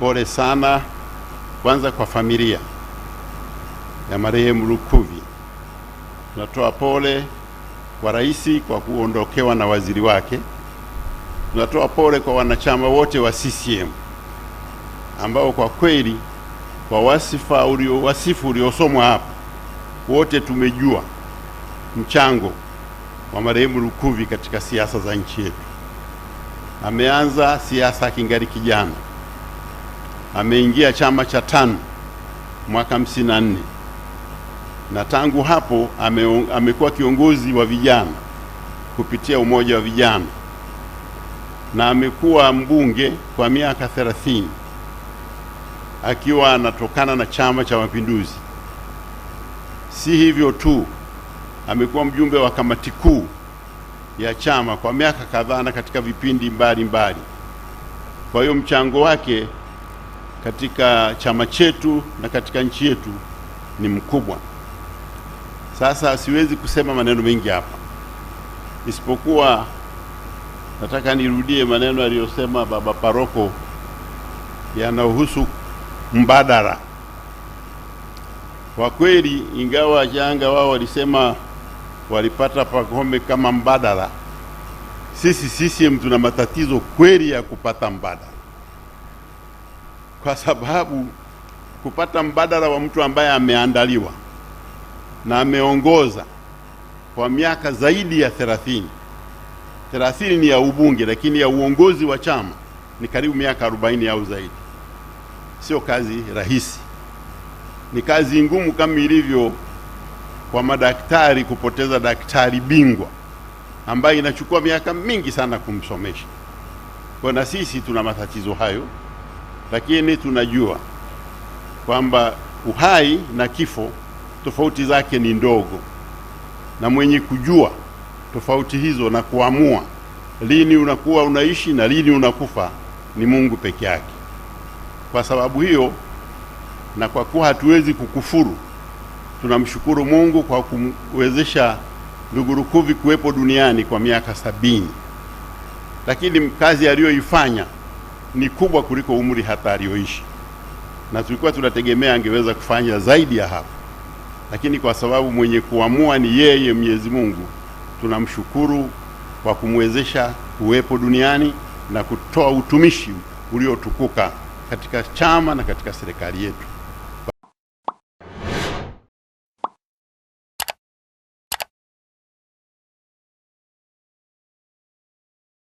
pole sana kwanza kwa familia ya marehemu Lukuvi. Tunatoa pole kwa rais kwa kuondokewa na waziri wake. Tunatoa pole kwa wanachama wote wa CCM ambao kwa kweli kwa wasifu uliosomwa hapa wote tumejua mchango wa marehemu Lukuvi katika siasa za nchi yetu. Ameanza siasa kingali kijana, ameingia chama cha TANU mwaka 54 na tangu hapo amekuwa kiongozi wa vijana kupitia umoja wa vijana, na amekuwa mbunge kwa miaka 30 akiwa anatokana na Chama cha Mapinduzi. Si hivyo tu, amekuwa mjumbe wa kamati kuu ya chama kwa miaka kadhaa na katika vipindi mbalimbali. Kwa hiyo mchango wake katika chama chetu na katika nchi yetu ni mkubwa. Sasa siwezi kusema maneno mengi hapa, isipokuwa nataka nirudie maneno aliyosema baba paroko yanayohusu mbadala. Kwa kweli, ingawa janga wao walisema walipata Pacome kama mbadala, sisi CCM tuna matatizo kweli ya kupata mbadala, kwa sababu kupata mbadala wa mtu ambaye ameandaliwa na ameongoza kwa miaka zaidi ya 30 ni ya ubunge, lakini ya uongozi wa chama ni karibu miaka 40 au zaidi. Sio kazi rahisi, ni kazi ngumu, kama ilivyo kwa madaktari kupoteza daktari bingwa ambaye inachukua miaka mingi sana kumsomesha. Kwa na sisi tuna matatizo hayo, lakini tunajua kwamba uhai na kifo tofauti zake ni ndogo, na mwenye kujua tofauti hizo na kuamua lini unakuwa unaishi na lini unakufa ni Mungu peke yake. Kwa sababu hiyo, na kwa kuwa hatuwezi kukufuru, tunamshukuru Mungu kwa kumwezesha ndugu Lukuvi kuwepo duniani kwa miaka 70. Lakini kazi aliyoifanya ni kubwa kuliko umri hata aliyoishi, na tulikuwa tunategemea angeweza kufanya zaidi ya hapo, lakini kwa sababu mwenye kuamua ni yeye, Mwenyezi Mungu, tunamshukuru kwa kumwezesha kuwepo duniani na kutoa utumishi uliotukuka katika chama na katika serikali yetu.